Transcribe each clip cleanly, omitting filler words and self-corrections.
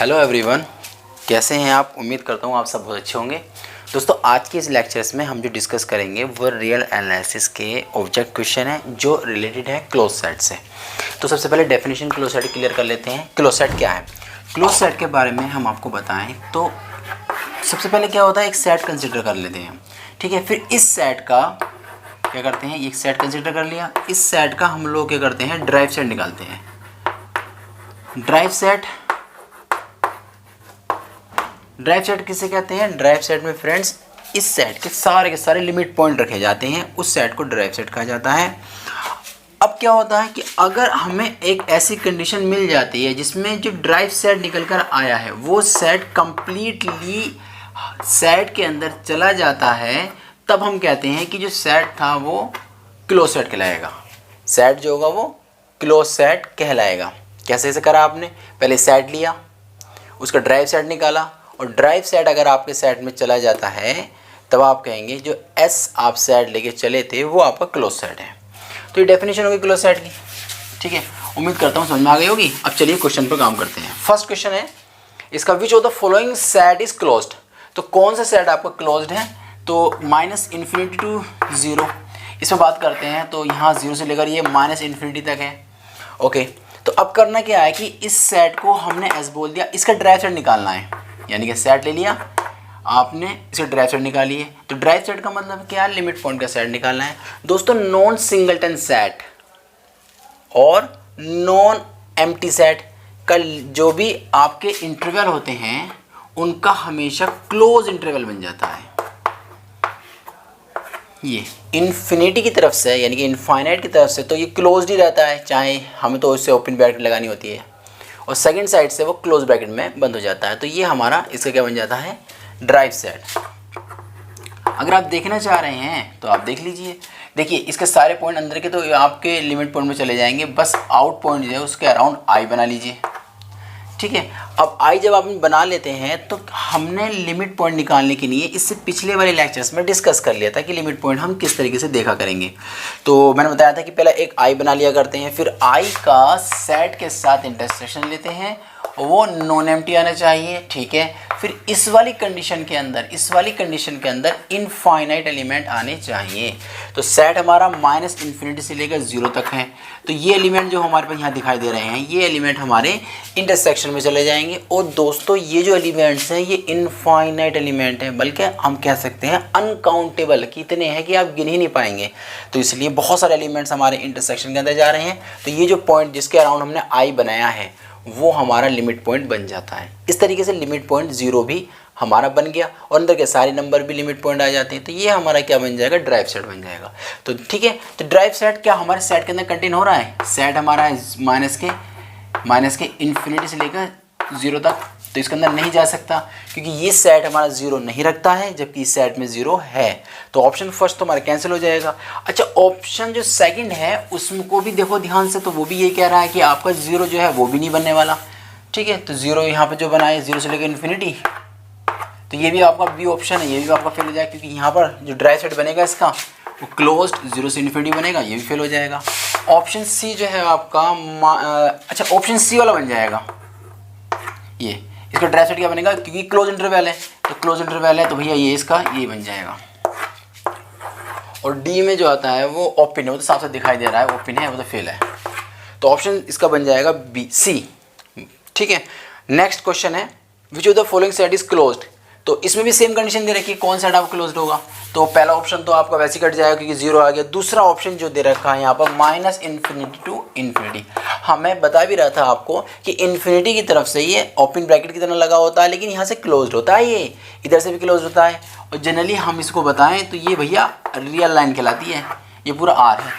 Hello everyone, कैसे हैं आप। उम्मीद करता हूँ आप सब बहुत अच्छे होंगे। दोस्तों, आज के इस लेक्चर्स में हम जो डिस्कस करेंगे वो रियल एनालिसिस के ऑब्जेक्ट क्वेश्चन है जो रिलेटेड है क्लोज सेट से। तो सबसे पहले डेफिनेशन क्लोज सेट क्लियर कर लेते हैं। क्लोज सेट क्या है। क्लोज सेट के बारे में हम आपको बताएं तो सबसे पहले क्या होता है, एक सेट कंसिडर कर लेते हैं, ठीक है। फिर इस सेट का क्या करते हैं, एक सेट कंसिडर कर लिया, इस सेट का हम लोग क्या करते हैं, ड्राइव सेट निकालते हैं। ड्राइव सेट किसे कहते हैं। ड्राइव सेट में फ्रेंड्स इस सेट के सारे लिमिट पॉइंट रखे जाते हैं, उस सेट को ड्राइव सेट कहा जाता है। अब क्या होता है कि अगर हमें एक ऐसी कंडीशन मिल जाती है जिसमें जो ड्राइव सेट निकल कर आया है वो सेट कंप्लीटली सेट के अंदर चला जाता है, तब हम कहते हैं कि जो सेट था वो क्लोज सेट कहलाएगा। सेट जो होगा वो क्लोज सेट कहलाएगा। कैसे करा आपने, पहले सेट लिया, उसका ड्राइव सेट निकाला, और ड्राइव सेट अगर आपके सेट में चला जाता है तब आप कहेंगे जो एस आप सेट लेके चले थे वो आपका क्लोज सेट है। तो ये डेफिनेशन होगी क्लोज सेट की, ठीक है। उम्मीद करता हूँ समझ में आ गई होगी। अब चलिए क्वेश्चन पर काम करते हैं। फर्स्ट क्वेश्चन है इसका, विच of the following set is closed. तो कौन सा सेट आपका क्लोज्ड है, तो -∞ टू 0 इसमें बात करते हैं। तो यहाँ 0 से लेकर ये -∞ तक है, ओके। तो अब करना क्या है कि इस सेट को हमने एस बोल दिया, इसका ड्राइव सेट निकालना है, यानी कि सेट ले लिया आपने, इसका ड्राइव सेट निकाली है। तो ड्राइव सेट का मतलब क्या है, लिमिट पॉइंट का सेट निकालना है। दोस्तों, नॉन सिंगलटन सेट और नॉन एम्प्टी सेट का जो भी आपके इंटरवल होते हैं उनका हमेशा क्लोज इंटरवल बन जाता है। ये इन्फिनिटी की तरफ से यानी कि इनफाइनाइट की तरफ से तो ये क्लोज्ड ही रहता है, चाहे हमें तो इससे ओपन ब्रैकेट लगानी होती है, और सेकंड साइड से वो क्लोज ब्रैकेट में बंद हो जाता है। तो ये हमारा इसका क्या बन जाता है, ड्राइव सेट। अगर आप देखना चाह रहे हैं तो आप देख लीजिए। देखिए, इसके सारे पॉइंट अंदर के तो आपके लिमिट पॉइंट में चले जाएंगे, बस आउट पॉइंट जो है उसके अराउंड आई बना लीजिए, ठीक है। अब आई जब आप बना लेते हैं तो हमने लिमिट पॉइंट निकालने के लिए इससे पिछले वाले लेक्चर्स में डिस्कस कर लिया था कि लिमिट पॉइंट हम किस तरीके से देखा करेंगे। तो मैंने बताया था कि पहले एक आई बना लिया करते हैं, फिर आई का सेट के साथ इंटरसेक्शन लेते हैं, वो नॉन एम्प्टी आना चाहिए, ठीक है। फिर इस वाली कंडीशन के अंदर इनफाइनाइट एलिमेंट आने चाहिए। तो सेट हमारा -∞ से लेकर 0 तक है। तो ये एलिमेंट जो हमारे पास यहाँ दिखाई दे रहे हैं, ये एलिमेंट हमारे इंटरसेक्शन में चले जाएंगे। और दोस्तों, ये जो एलिमेंट्स हैं ये इनफाइनाइट एलिमेंट हैं, बल्कि हम कह सकते हैं अनकाउंटेबल, कितने हैं कि आप गिन ही नहीं पाएंगे। तो इसलिए बहुत सारे एलिमेंट्स हमारे इंटरसेक्शन के अंदर जा रहे हैं। तो ये जो पॉइंट जिसके अराउंड हमने आई बनाया है वो हमारा लिमिट पॉइंट बन जाता है। इस तरीके से लिमिट पॉइंट 0 भी हमारा बन गया और अंदर के सारे नंबर भी लिमिट पॉइंट आ जाते हैं। तो ये हमारा क्या बन जाएगा, ड्राइव सेट बन जाएगा। तो ठीक है, तो ड्राइव सेट क्या हमारे सेट के अंदर कंटेन हो रहा है। सेट हमारा है माइनस के इन्फिनिटी से लेकर 0 तक, तो इसके अंदर नहीं जा सकता क्योंकि ये सेट हमारा 0 नहीं रखता है, जबकि इस सेट में 0 है। तो ऑप्शन फर्स्ट तो हमारा कैंसिल हो जाएगा। अच्छा, ऑप्शन जो सेकंड है उसको भी देखो ध्यान से, तो वो भी ये कह रहा है कि आपका 0 जो है वो भी नहीं बनने वाला, ठीक है। तो 0 यहाँ पे जो बना है 0 से लेकर इन्फिनिटी, तो ये भी आपका बी ऑप्शन है, ये भी आपका फेल हो जाएगा क्योंकि यहाँ पर जो ड्राइव सेट बनेगा इसका वो क्लोज्ड 0 से इन्फिनिटी बनेगा, ये भी फेल हो जाएगा। ऑप्शन सी जो है आपका अच्छा ऑप्शन सी वाला बन जाएगा। ये इसका ड्राइव सेट क्या बनेगा, क्योंकि क्लोज इंटरवल है, तो क्लोज इंटरवल है तो भैया ये इसका ये बन जाएगा। और डी में जो आता है वो ओपन है, वो तो साफ साफ दिखाई दे रहा है ओपन है, वो तो फेल है। तो ऑप्शन इसका बन जाएगा बी सी, ठीक है। नेक्स्ट क्वेश्चन है, which of the following set is closed. तो इसमें भी सेम कंडीशन दे रखी है, कौन सेट आपका क्लोज्ड होगा। तो पहला ऑप्शन तो आपका वैसे कट जाएगा क्योंकि 0 आ गया। दूसरा ऑप्शन जो दे रखा है यहाँ पर -∞ टू इन्फिनिटी, मैं बता भी रहा था आपको कि इन्फिनिटी की तरफ से ये ओपन ब्रैकेट की तरह लगा होता है, लेकिन यहाँ से क्लोज्ड होता है, ये इधर से भी क्लोज होता है। और जनरली हम इसको बताएं तो ये भैया रियल लाइन कहलाती है, ये पूरा आर है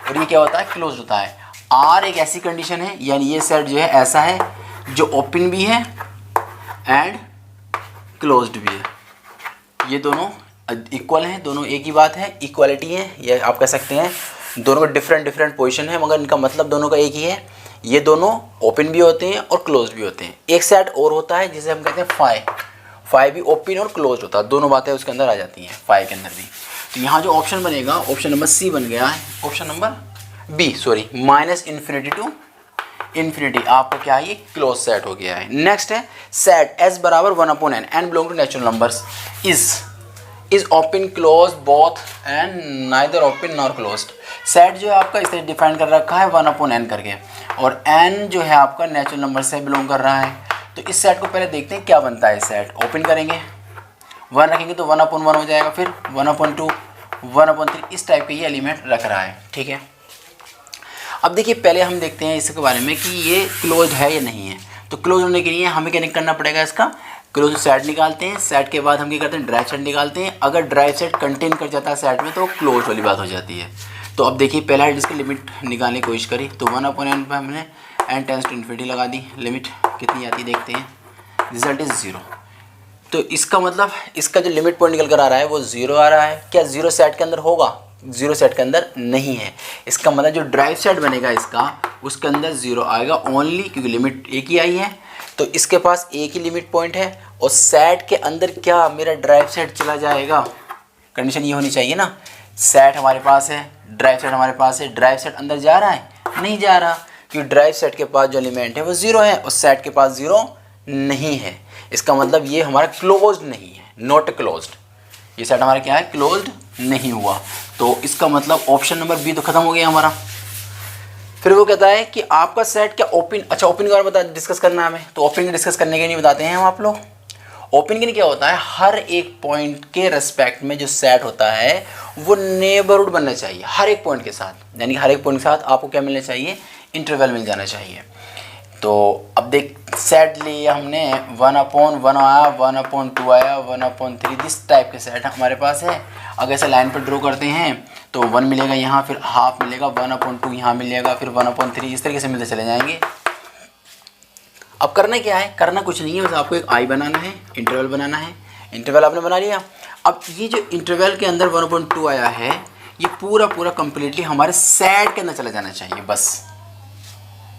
और ये क्या होता है, क्लोज होता है। आर एक ऐसी कंडीशन है, यानी ये सेट जो है ऐसा है जो ओपन भी है एंड क्लोज्ड भी है। ये दोनों इक्वल हैं, दोनों एक ही बात है, इक्वालिटी है, ये आप कह सकते हैं। दोनों का डिफरेंट पोजीशन है, मगर इनका मतलब दोनों का एक ही है। ये दोनों ओपन भी होते हैं और क्लोज भी होते हैं। एक सेट और होता है जिसे हम कहते हैं फाई भी ओपन और क्लोज होता है, दोनों बातें उसके अंदर आ जाती हैं फाई के अंदर भी। तो यहाँ जो ऑप्शन बनेगा, ऑप्शन नंबर सी बन गया है, option number B sorry -∞ to infinity, आपका क्या है, ये क्लोज सेट हो गया है। नेक्स्ट है सेट एस बराबर 1/n, n belong to natural numbers, is open close both and neither open nor closed. Set जो है आपका इसे डिफाइन कर रखा है 1/n करके, और n जो है आपका नेचुरल नंबर से बिलोंग कर रहा है। तो इस सेट को पहले देखते हैं क्या बनता है। सेट ओपन करेंगे, 1 रखेंगे तो 1/1 हो जाएगा, फिर 1/2, 1/3, इस टाइप के ये एलिमेंट रख रहा है, ठीक है। अब देखिए पहले हम देखते हैं इसके बारे में कि ये क्लोज है या नहीं है। तो क्लोज होने के लिए हमें क्या करना पड़ेगा, इसका क्लोज सेट निकालते हैं। सेट के बाद हम क्या करते हैं, ड्राइव सेट निकालते हैं। अगर ड्राइव सेट कंटेन कर जाता है सेट में तो क्लोज वाली बात हो जाती है। तो अब देखिए पहला इसकी लिमिट निकालने की कोशिश करी, तो 1/n पर हमने n टेंस टू इन्फिनिटी लगा दी। लिमिट कितनी आती है देखते हैं, रिजल्ट इज़ 0। तो इसका मतलब इसका जो लिमिट पॉइंट निकल कर आ रहा है वो 0 आ रहा है। क्या 0 सेट के अंदर होगा, 0 सेट के अंदर नहीं है। इसका मतलब जो ड्राइव सेट बनेगा इसका, उसके अंदर 0 आएगा ओनली, क्योंकि लिमिट एक ही आई है। तो इसके पास एक ही लिमिट पॉइंट है, और सेट के अंदर क्या मेरा ड्राइव सेट चला जाएगा। कंडीशन ये होनी चाहिए ना, सेट हमारे पास है, ड्राइव सेट हमारे पास है, ड्राइव सेट अंदर जा रहा है, नहीं जा रहा, क्योंकि ड्राइव सेट के पास जो एलिमेंट है वो 0 है और सेट के पास 0 नहीं है। इसका मतलब ये हमारा क्लोज्ड नहीं है, नॉट क्लोज्ड। ये सेट हमारा क्या है, क्लोज्ड नहीं हुआ। तो इसका मतलब ऑप्शन नंबर बी तो खत्म हो गया हमारा। फिर वो कहता है कि आपका सेट क्या ओपन, अच्छा ओपन के बारे में बता डिस्कस करना है हमें। तो ओपन के डिस्कस करने के लिए बताते हैं हम आप लोग। ओपन के लिए क्या होता है, हर एक पॉइंट के रेस्पेक्ट में जो सेट होता है वो नेबरहुड बनना चाहिए हर एक पॉइंट के साथ। यानी हर एक पॉइंट के साथ आपको क्या मिलना चाहिए, इंटरवल मिल जाना चाहिए। तो अब देख सेट लिया हमने, 1/1 आया, 1/2 आया, 1/3, दिस टाइप के सेट हमारे पास है। अगर ऐसे लाइन पर ड्रॉ करते हैं तो 1 मिलेगा यहाँ, फिर हाफ मिलेगा, 1/2 यहाँ मिलेगा, फिर 1/3, इस तरीके से मिलते चले जाएंगे। अब करना क्या है, करना कुछ नहीं है, बस आपको एक आई बनाना है, इंटरवल बनाना है। इंटरवल आपने बना लिया। अब ये जो इंटरवल के अंदर 1/2 आया है, ये पूरा कम्प्लीटली हमारे सेट के अंदर चला जाना चाहिए। बस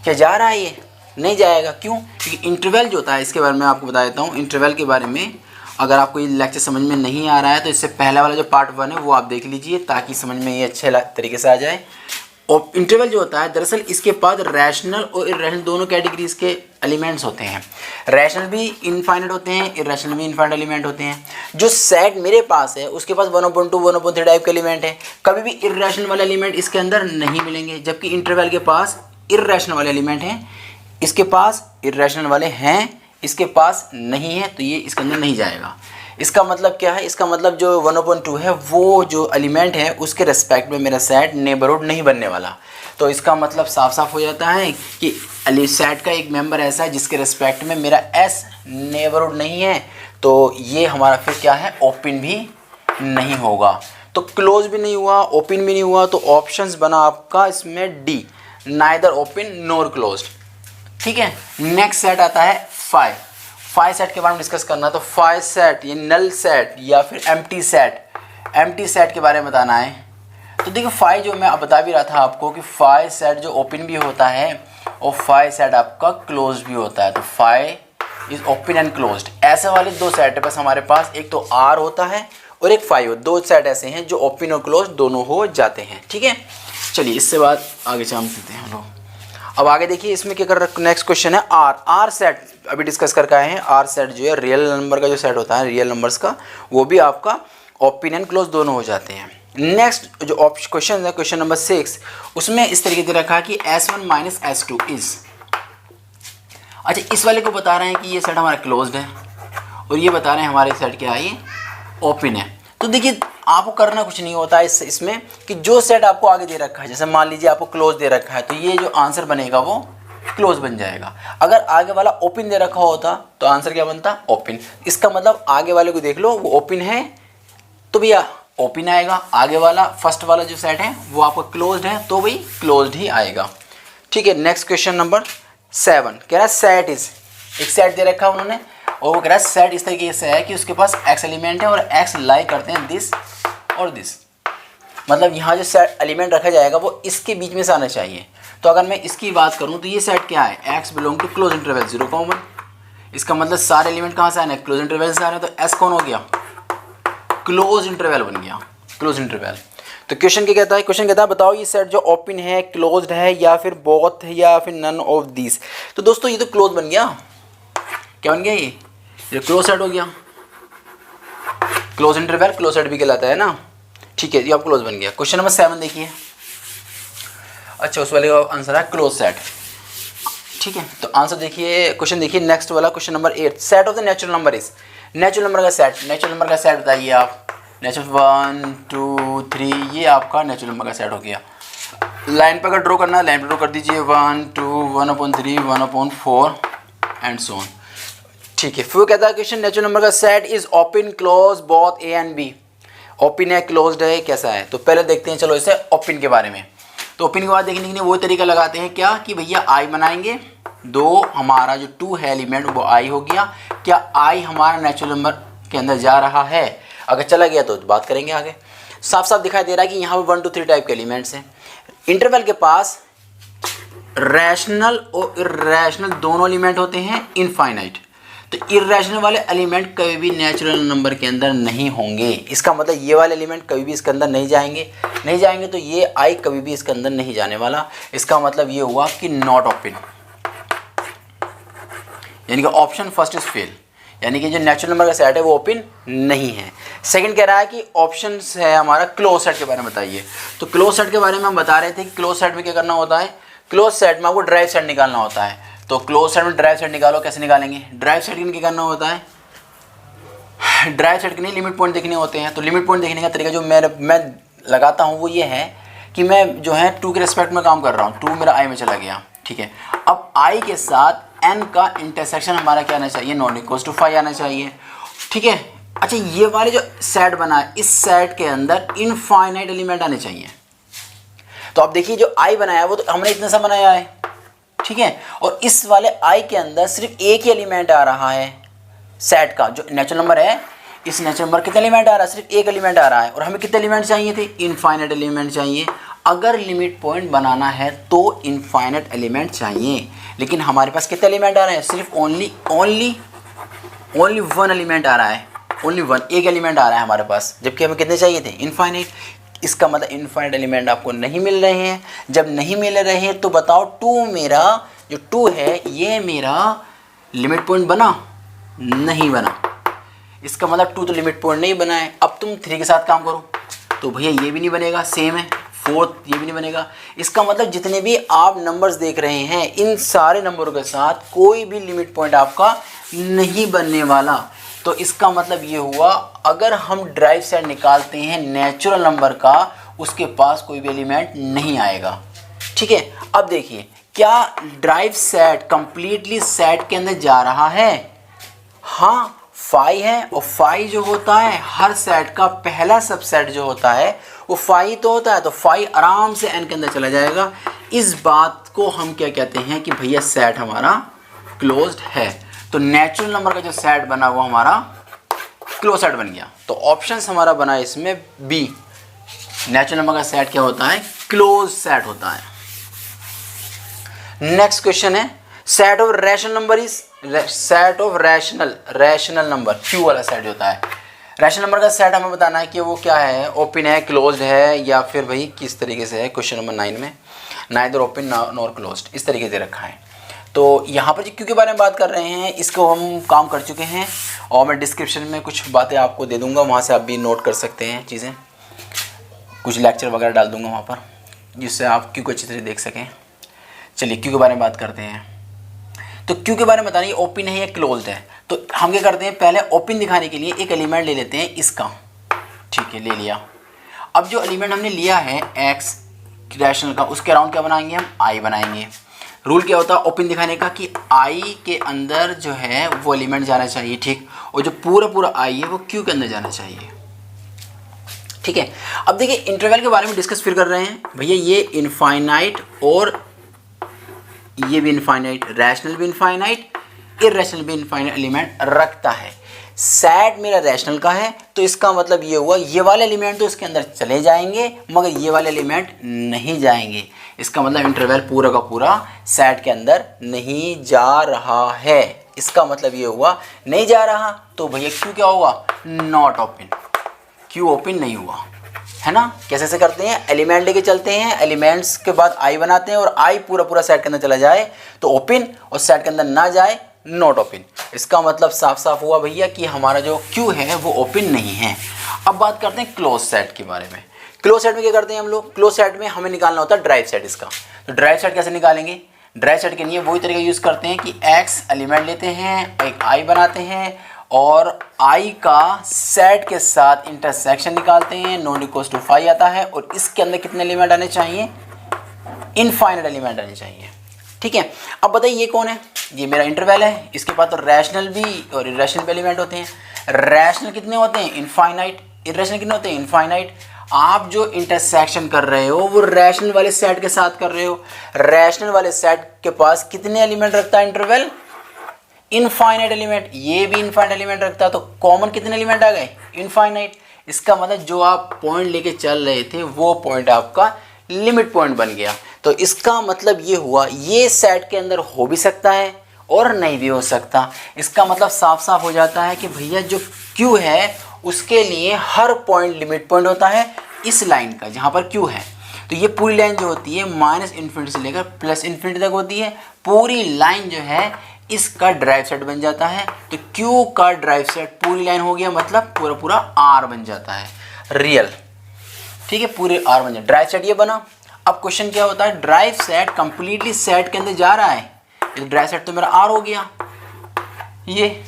क्या जा रहा है, ये नहीं जाएगा। क्यों, क्योंकि इंटरवल जो होता है, इसके बारे में आपको बता देता हूँ। इंटरवल के बारे में अगर आपको ये लेक्चर समझ में नहीं आ रहा है तो इससे पहला वाला जो पार्ट 1 है वो आप देख लीजिए, ताकि समझ में ये अच्छे तरीके से आ जाए। और इंटरवल जो होता है, दरअसल इसके पास रैशनल और इरेशनल दोनों कैटेगरीज के एलिमेंट्स होते हैं। रैशनल भी इनफाइनाइट होते हैं, इरेशनल भी इनफाइनाइट एलिमेंट होते हैं। जो सेट मेरे पास है उसके पास 1/2, 1/3 टाइप के एलिमेंट है। कभी भी इरेशनल वाले एलिमेंट इसके अंदर नहीं मिलेंगे, जबकि इंटरवल के पास इरेशनल वाले एलिमेंट हैं, इसके पास इरेशनल वाले हैं, इसके पास नहीं है, तो ये इसके अंदर नहीं जाएगा। इसका मतलब क्या है, इसका मतलब जो 1/2 है वो जो एलिमेंट है उसके रेस्पेक्ट में मेरा सेट नेबरहुड नहीं बनने वाला। तो इसका मतलब साफ साफ हो जाता है कि सेट का एक मेंबर ऐसा है जिसके रेस्पेक्ट में मेरा एस नेबरहुड नहीं है, तो ये हमारा फिर क्या है, ओपन भी नहीं होगा। तो क्लोज भी नहीं हुआ, ओपन भी नहीं हुआ, तो ऑप्शंस बना आपका इसमें D, neither open nor closed. ठीक है। नेक्स्ट सेट आता है फाई सेट के बारे में डिस्कस करना। तो फाई सेट, ये नल सेट या फिर एम्प्टी सेट के बारे में बताना है। तो देखिए फाई जो मैं अब बता भी रहा था आपको कि फाई सेट जो ओपन भी होता है और फाई सेट आपका क्लोज भी होता है। तो phi is open and closed. ऐसे वाले दो सेट है बस हमारे पास, एक तो आर होता है और एक फाई। दो सेट ऐसे हैं जो ओपन और क्लोज दोनों हो जाते हैं। ठीक है, चलिए इससे बाद आगे चलते हैं हम लोग। अब आगे देखिए इसमें क्या कर रहा, नेक्स्ट क्वेश्चन है आर सेट अभी डिस्कस करके आए हैं। आर सेट जो है रियल नंबर का जो सेट होता है, रियल नंबर्स का, वो भी आपका ओपन एंड क्लोज दोनों हो जाते हैं। नेक्स्ट जो क्वेश्चन है, क्वेश्चन नंबर 6, उसमें इस तरीके से रखा कि S1 माइनस S2 इज। अच्छा, इस वाले को बता रहे हैं कि ये सेट हमारा क्लोज्ड है और ये बता रहे हैं हमारे सेट क्या है, ये ओपन है। तो देखिए आपको करना कुछ नहीं होता है इसमें कि जो सेट आपको आगे दे रखा है, जैसे मान लीजिए आपको क्लोज दे रखा है, तो ये जो आंसर बनेगा वो क्लोज बन जाएगा। अगर आगे वाला ओपन दे रखा होता तो आंसर क्या बनता, ओपन। इसका मतलब आगे वाले को देख लो, वो ओपन है तो भैया ओपन आएगा। आगे वाला फर्स्ट वाला जो सेट है वो आपका क्लोज्ड है तो भाई क्लोज्ड ही आएगा। ठीक है। नेक्स्ट क्वेश्चन नंबर 7 कह रहा है सेट इज, एक सेट दे रखा है उन्होंने और वो कह रहा है सेट इस तरीके से है कि उसके पास एक्स एलिमेंट है और एक्स लाई करते हैं दिस और दिस। मतलब यहाँ जो सेट एलिमेंट रखा जाएगा वो इसके बीच में से आना चाहिए। तो अगर मैं इसकी बात करूँ तो ये सेट क्या है, x belong to close interval 0, इसका मतलब सारे एलिमेंट कहाँ से आने, क्लोज इंटरवल से आ रहे हैं। तो एस कौन हो गया, क्लोज इंटरवल बन गया, क्लोज इंटरवल। तो क्वेश्चन क्या कहता है, क्वेश्चन कहता है बताओ ये सेट जो ओपन है, क्लोज्ड है, या फिर बोथ है, या फिर नन ऑफ दिस। तो दोस्तों ये तो क्लोज बन गया, क्या बन गया, ये क्लोज सेट हो गया, क्लोज इंटरवल क्लोज सेट भी कहलाता है ना, ठीक है, ये आप क्लोज बन गया। क्वेश्चन नंबर 7 देखिए, अच्छा उस वाले का आंसर है क्लोज सेट, ठीक है। तो आंसर देखिए, क्वेश्चन देखिए नेक्स्ट वाला, question number 8, set of the natural number is, natural number का सेट, नेचुरल नंबर का सेट बताइए आप, नेचुरल 1 2 3, ये आपका नेचुरल नंबर का सेट हो गया। लाइन पर अगर ड्रॉ करना है, लाइन पर ड्रॉ कर दीजिए, 1 2 1/3 1/4 एंड सो ऑन, ठीक है। फिर कहता है क्वेश्चन नेचुरल नंबर का set is open close both A and B, open है क्लोज्ड है कैसा है। तो पहले देखते हैं चलो इसे ओपन के बारे में। तो ओपन के बाद देखने के लिए वही तरीका लगाते हैं क्या कि भैया आई बनाएंगे, दो हमारा जो 2 है एलिमेंट वो आई हो गया, क्या आई हमारा नेचुरल नंबर के अंदर जा रहा है, अगर चला गया तो बात करेंगे आगे। साफ साफ दिखाई दे रहा है कि यहाँ पर 1 2 3 टाइप के एलिमेंट्स हैं। इंटरवल के पास रैशनल और इर्रेशनल दोनों एलिमेंट होते हैं, इनफाइनाइट। तो इर्रेशनल वाले एलिमेंट कभी भी नेचुरल नंबर के अंदर नहीं होंगे, इसका मतलब ये वाले एलिमेंट कभी भी इसके अंदर नहीं जाएंगे, तो ये आई कभी भी इसके अंदर नहीं जाने वाला। इसका मतलब ये हुआ कि नॉट ओपन, यानी कि ऑप्शन फर्स्ट इज फेल, यानी कि जो नेचुरल नंबर का सेट है वो ओपन नहीं है। सेकंड कह रहा है कि ऑप्शन है हमारा क्लोज सेट के बारे में बताइए। तो क्लोज सेट के बारे में हम बता रहे थे कि क्लोज सेट में क्या करना होता है, क्लोज सेट में आपको ड्राइव सेट निकालना होता है। तो क्लोज सेट में ड्राइव सेट निकालो, कैसे निकालेंगे, ड्राइव सेट के लिए क्या करना होता है, ड्राइव सेट के लिए लिमिट पॉइंट देखने होते हैं। तो लिमिट पॉइंट देखने का तरीका जो मैं लगाता हूँ वो ये है कि मैं जो है 2 के रेस्पेक्ट में काम कर रहा हूँ, 2 मेरा आई में चला गया, ठीक है। अब आई के साथ n का इंटरसेक्शन हमारा क्या आना चाहिए, नॉट इक्वल टू 5 आना चाहिए, ठीक है। अच्छा ये वाले जो सेट बना है, इस सेट के अंदर इनफाइनाइट एलिमेंट आने चाहिए। तो आप देखिए जो आई बनाया वो तो हमने इतना सा बनाया है, ठीक है, और इस वाले आई के अंदर सिर्फ एक ही एलिमेंट आ रहा है सेट का, जो नेचुरल नंबर है, इस नेचुरल नंबर कितने एलिमेंट आ रहा है, सिर्फ एक एलिमेंट आ रहा है, और हमें कितने एलिमेंट चाहिए थे, इनफाइनाइट एलिमेंट चाहिए। अगर लिमिट पॉइंट बनाना है तो इनफाइनाइट एलिमेंट चाहिए, लेकिन हमारे पास कितने एलिमेंट आ रहे हैं, सिर्फ ओनली 1 एलिमेंट आ रहा है, ओनली 1, एक एलिमेंट आ रहा है हमारे पास, जबकि हमें कितने चाहिए थे, इनफाइनाइट। इसका मतलब इनफाइनाइट एलिमेंट आपको नहीं मिल रहे हैं। जब नहीं मिल रहे हैं तो बताओ 2 मेरा जो 2 है ये मेरा लिमिट पॉइंट बना, नहीं बना। इसका मतलब 2 तो लिमिट पॉइंट नहीं बना है। अब तुम 3 के साथ काम करो तो भैया ये भी नहीं बनेगा, सेम है, 4 ये भी नहीं बनेगा। इसका मतलब जितने भी आप नंबर्स देख रहे हैं इन सारे नंबरों के साथ कोई भी लिमिट पॉइंट आपका नहीं बनने वाला। तो इसका मतलब ये हुआ अगर हम ड्राइव सेट निकालते हैं नेचुरल नंबर का, उसके पास कोई भी एलिमेंट नहीं आएगा, ठीक है। अब देखिए क्या ड्राइव सेट कंप्लीटली सेट के अंदर जा रहा है, हाँ फाई है, और फाई जो होता है हर सेट का पहला सबसेट जो होता है वो फाई तो होता है, तो फाई आराम से एन के अंदर चला जाएगा। इस बात को हम क्या कहते हैं कि भैया सेट हमारा क्लोज्ड है। तो नेचुरल नंबर का जो सेट बना वो हमारा क्लोज सेट बन गया। तो ऑप्शंस हमारा बना इसमें बी, नेचुरल नंबर का सेट क्या होता है, क्लोज सेट होता है। नेक्स्ट क्वेश्चन है set of rational number is, set of rational number Q वाला सेट होता है। रैशनल नंबर का सेट हमें बताना है कि वो क्या है, ओपन है, क्लोज्ड है, या फिर भाई किस तरीके से है। क्वेश्चन नंबर 9 में नाइदर ओपन नॉर क्लोज्ड इस तरीके से रखा है। तो यहाँ पर जो क्यू के बारे में बात कर रहे हैं इसको हम काम कर चुके हैं, और मैं डिस्क्रिप्शन में कुछ बातें आपको दे दूँगा, वहाँ से आप भी नोट कर सकते हैं चीज़ें, कुछ लेक्चर वगैरह डाल दूँगा वहाँ पर जिससे आप क्यू को अच्छी तरह देख सकें। चलिए क्यू के बारे में बात करते हैं। तो क्यू के बारे में बताना, ये ओपन है या क्लोज्ड है। तो हम क्या करते हैं, पहले ओपन दिखाने के लिए एक एलिमेंट ले लेते हैं इसका, ठीक है, ले लिया। अब जो एलिमेंट हमने लिया है एक्स रैशनल का, उसके अराउंड क्या बनाएंगे, हम आई बनाएंगे। रूल क्या होता है ओपन दिखाने का कि आई के अंदर जो है वो एलिमेंट जाना चाहिए, ठीक, और जो पूरा आई है वो क्यू के अंदर जाना चाहिए, ठीक है। अब देखिए इंटरवल के बारे में डिस्कस फिर कर रहे हैं। भैया ये इनफाइनाइट और ये भी इनफाइनाइट, रैशनल भी इनफाइनाइट, इररेशनल भी इनफाइनाइट एलिमेंट रखता है। सेट मेरा रैशनल का है तो इसका मतलब ये हुआ ये वाले एलिमेंट तो इसके अंदर चले जाएंगे मगर ये वाले एलिमेंट नहीं जाएंगे। इसका मतलब इंटरवल पूरा का पूरा सेट के अंदर नहीं जा रहा है। इसका मतलब ये हुआ नहीं जा रहा, तो भैया क्यू क्या होगा, नॉट ओपन, क्यू ओपन नहीं हुआ। है ना। कैसे से करते हैं, एलिमेंट लेके चलते हैं, एलिमेंट्स के बाद आई बनाते हैं और आई पूरा पूरा सेट के अंदर चला जाए तो ओपन, और सेट के अंदर ना जाए नॉट ओपन। इसका मतलब साफ साफ हुआ भैया कि हमारा जो क्यू है वो ओपन नहीं है। अब बात करते हैं क्लोज सेट के बारे में। क्लोज सेट में क्या करते हैं हम लोग, क्लोज सेट में हमें निकालना होता है ड्राइव सेट इसका। तो ड्राइव सेट कैसे निकालेंगे, ड्राइव सेट के लिए वही तरीका यूज़ करते हैं कि एक्स एलिमेंट लेते हैं, एक आई बनाते हैं और आई का सेट के साथ इंटरसेक्शन निकालते हैं, नॉन इक्वल्स टू 5 आता है और इसके अंदर कितने एलिमेंट आने चाहिए, इनफाइनाइट एलिमेंट आने चाहिए। ठीक है, अब बताइए ये कौन है, ये मेरा इंटरवल है, इसके पास तो रैशनल भी और इरेशनल भी एलिमेंट होते हैं। रैशनल कितने होते हैं, इनफाइनाइट, इरेशनल कितने होते हैं, इनफाइनाइट। आप जो इंटरसेक्शन कर रहे हो वो रैशनल वाले सेट के साथ कर रहे हो, रैशनल वाले सेट के पास कितने एलिमेंट रखता है इंटरवल, इनफाइनाइट एलिमेंट, ये भी इनफाइनाइट एलिमेंट रखता है, तो कॉमन कितने एलिमेंट आ गए, इनफाइनाइट। इसका मतलब जो आप पॉइंट लेके चल रहे थे वो पॉइंट आपका लिमिट पॉइंट बन गया। तो इसका मतलब ये हुआ ये सेट के अंदर हो भी सकता है और नहीं भी हो सकता। इसका मतलब साफ साफ हो जाता है कि भैया जो क्यू है उसके लिए हर पॉइंट लिमिट पॉइंट होता है इस लाइन का जहाँ पर क्यू है। तो ये पूरी लाइन जो होती है माइनस इन्फिनिटी से लेकर प्लस इन्फिनिटी तक होती है, पूरी लाइन जो है इसका ड्राइव सेट बन जाता है। तो क्यू का ड्राइव सेट पूरी लाइन हो गया, मतलब पूरा पूरा आर बन जाता है रियल। ठीक है, पूरे आर बन जाए, ड्राइव सेट ये बना। अब क्वेश्चन क्या होता है, ड्राइव सेट कंप्लीटली सेट के अंदर जा रहा है, तो ड्राइव सेट तो मेरा आर हो गया, ये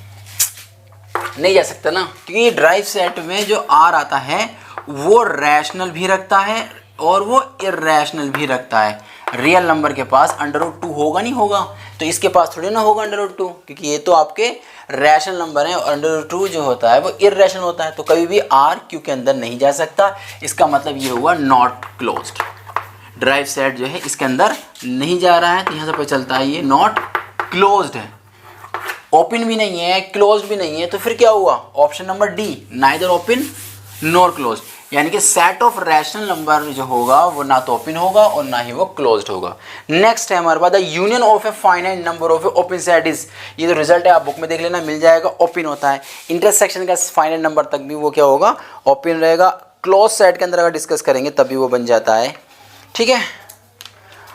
नहीं जा सकता ना, क्योंकि ड्राइव सेट में जो आर आता है वो रैशनल भी रखता है और वो इरेशनल भी रखता है। रियल नंबर के पास √2 होगा नहीं होगा, तो इसके पास थोड़ी ना होगा √2, क्योंकि ये तो आपके रैशनल नंबर है और √2 जो होता है वो इरेशनल होता है, तो कभी भी आर क्यू के अंदर नहीं जा सकता। इसका मतलब ये हुआ नॉट क्लोज्ड, ड्राइव सेट जो है इसके अंदर नहीं जा रहा है, तो यहाँ से पता चलता है ये नॉट क्लोज्ड है, ओपन भी नहीं है क्लोज भी नहीं है। तो फिर क्या हुआ, option number D, neither open nor close, यानी कि सेट ऑफ रैशनल नंबर जो होगा वो ना तो ओपन होगा और ना ही वो क्लोज्ड होगा। नेक्स्ट है हमारे पास the union of a finite number of a open set is, ये जो रिजल्ट है आप बुक में देख लेना, मिल जाएगा, ओपन होता है। इंटरसेक्शन का फाइनाइट नंबर तक भी वो क्या होगा, ओपन रहेगा। क्लोज सेट के अंदर अगर डिस्कस करेंगे तभी वो बन जाता है। ठीक है,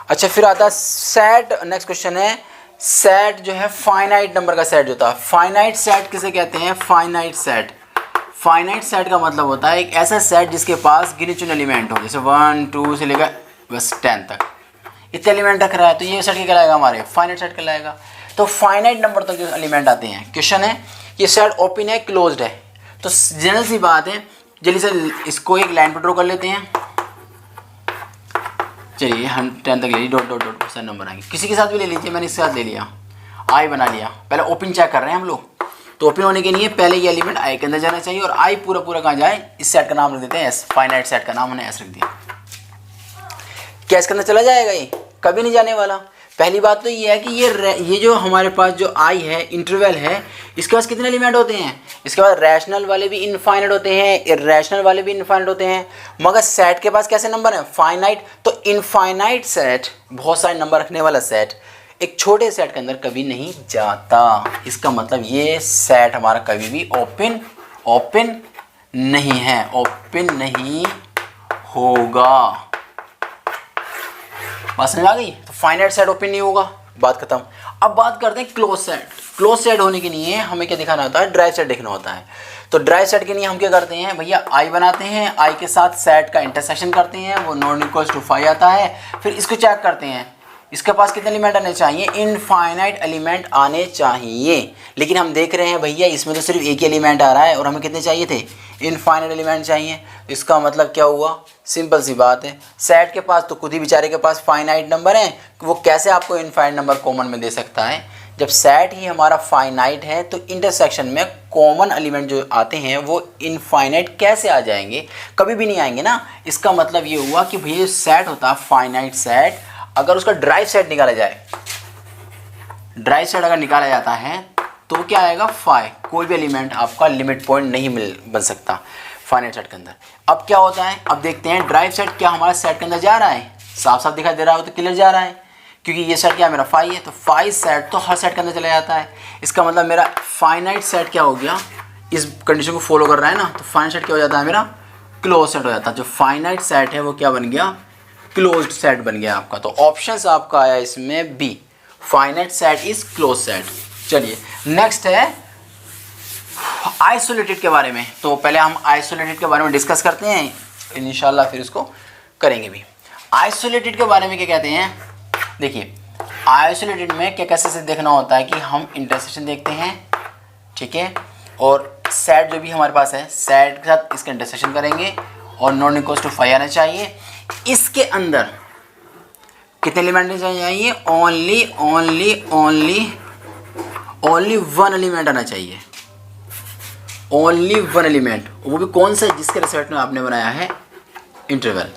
अच्छा फिर आता है सेट, नेक्स्ट क्वेश्चन है सेट जो है फाइनाइट नंबर का सेट जो था, फाइनाइट सेट किसे कहते हैं, फाइनाइट सेट। फाइनाइट सेट का मतलब होता है एक ऐसा सेट जिसके पास गिने चुने एलिमेंट हो, जैसे 1 2 से लेकर बस 10 तक इतने एलिमेंट रख रहा है, तो ये सेट क्या कहलाएगा, हमारे फाइनाइट सेट कहलाएगा। तो फाइनाइट नंबर तक जो एलिमेंट आते हैं, क्वेश्चन है ये सेट ओपन है क्लोज्ड है, तो जनरल सी बात है, जल्दी से इसको एक लाइन पर ड्रॉ कर लेते हैं। चलिए हम 10 तक ले लीजिए, dot dot dot sir number आएंगे, किसी के साथ भी ले लीजिए, मैंने इसके साथ ले लिया, आई बना लिया। पहले ओपन चेक कर रहे हैं हम लोग, तो ओपन होने के लिए पहले ये एलिमेंट आई के अंदर जाना चाहिए और आई पूरा पूरा कहाँ जाए, इस सेट का नाम रख देते हैं एस, फाइनाइट सेट का नाम हमने एस रख दिया। क्या इसके अंदर चला जाएगा, ये कभी नहीं जाने वाला। पहली बात तो ये है कि ये जो हमारे पास जो आई है इंटरवल है, इसके पास कितने एलिमेंट होते हैं, इसके पास रैशनल वाले भी इनफाइनाइट होते हैं, इरेशनल वाले भी इनफाइनाइट होते हैं, मगर सेट के पास कैसे नंबर है, फाइनाइट। तो इनफाइनाइट सेट, बहुत सारे नंबर रखने वाला सेट एक छोटे सेट के अंदर कभी नहीं जाता। इसका मतलब ये सेट हमारा कभी भी ओपन नहीं है, ओपन नहीं होगा। बात समझ आ गई, तो फाइनाइट सेट ओपन नहीं होगा, बात खत्म। अब बात करते हैं क्लोज सेट। क्लोज सेट होने के लिए हमें क्या दिखाना होता है, ड्राइव सेट देखना होता है। तो ड्राइव सेट के लिए हम क्या करते हैं भैया, आई बनाते हैं, आई के साथ सेट का इंटरसेक्शन करते हैं, वो नॉन इक्वल्स टू 5 आता है। फिर इसको चेक करते हैं, इसके पास कितने एलिमेंट आने चाहिए, इनफाइनाइट एलिमेंट आने चाहिए। लेकिन हम देख रहे हैं भैया इसमें तो सिर्फ एक ही एलिमेंट आ रहा है और हमें कितने चाहिए थे, इनफाइनाइट एलिमेंट चाहिए। इसका मतलब क्या हुआ, सिंपल सी बात है, सेट के पास तो खुद ही बेचारे के पास फाइनाइट नंबर है, वो कैसे आपको इनफाइनाइट नंबर कॉमन में दे सकता है। जब सेट ही हमारा फाइनाइट है तो इंटरसेक्शन में कॉमन एलिमेंट जो आते हैं वो इनफाइनाइट कैसे आ जाएंगे, कभी भी नहीं आएंगे ना। इसका मतलब ये हुआ कि भैया सेट होता है फाइनाइट सेट, अगर उसका ड्राइव सेट निकाला जाए, ड्राइव सेट अगर निकाला जाता है तो क्या आएगा, 5, कोई भी एलिमेंट आपका लिमिट पॉइंट नहीं बन सकता फाइनाइट सेट के अंदर। अब क्या होता है, अब देखते हैं ड्राइव सेट क्या हमारा सेट के अंदर जा रहा है, साफ साफ दिखाई दे रहा हो तो क्लियर जा रहा है, क्योंकि ये सेट क्या मेरा 5 है, तो 5 सेट तो हर सेट के अंदर चला जाता है। इसका मतलब मेरा फाइनाइट सेट क्या हो गया, इस कंडीशन को फॉलो कर रहा है ना, तो फाइनाइट सेट क्या हो जाता है मेरा, क्लोज सेट हो जाता है। जो फाइनाइट सेट है वो क्या बन गया, क्लोज्ड सेट बन गया आपका। तो ऑप्शंस आपका आया इसमें B, finite set is close set. चलिए नेक्स्ट है आइसोलेटेड के बारे में। तो पहले हम आइसोलेटेड के बारे में डिस्कस करते हैं, इंशाल्लाह फिर उसको करेंगे भी। आइसोलेटेड के बारे में क्या कहते हैं, देखिए आइसोलेटेड में क्या कैसे से देखना होता है कि हम इंटरसेक्शन देखते हैं, ठीक है, और सेट जो भी हमारे पास है सेट के साथ इसका इंटरसेक्शन करेंगे और नॉन इक्वल टू 5 आना चाहिए। इसके अंदर कितने एलिमेंट चाहिए, ओनली वन एलिमेंट आना चाहिए, ओनली वन एलिमेंट, वो भी कौन सा, जिसके रिस्पेक्ट में आपने बनाया है इंटरवल।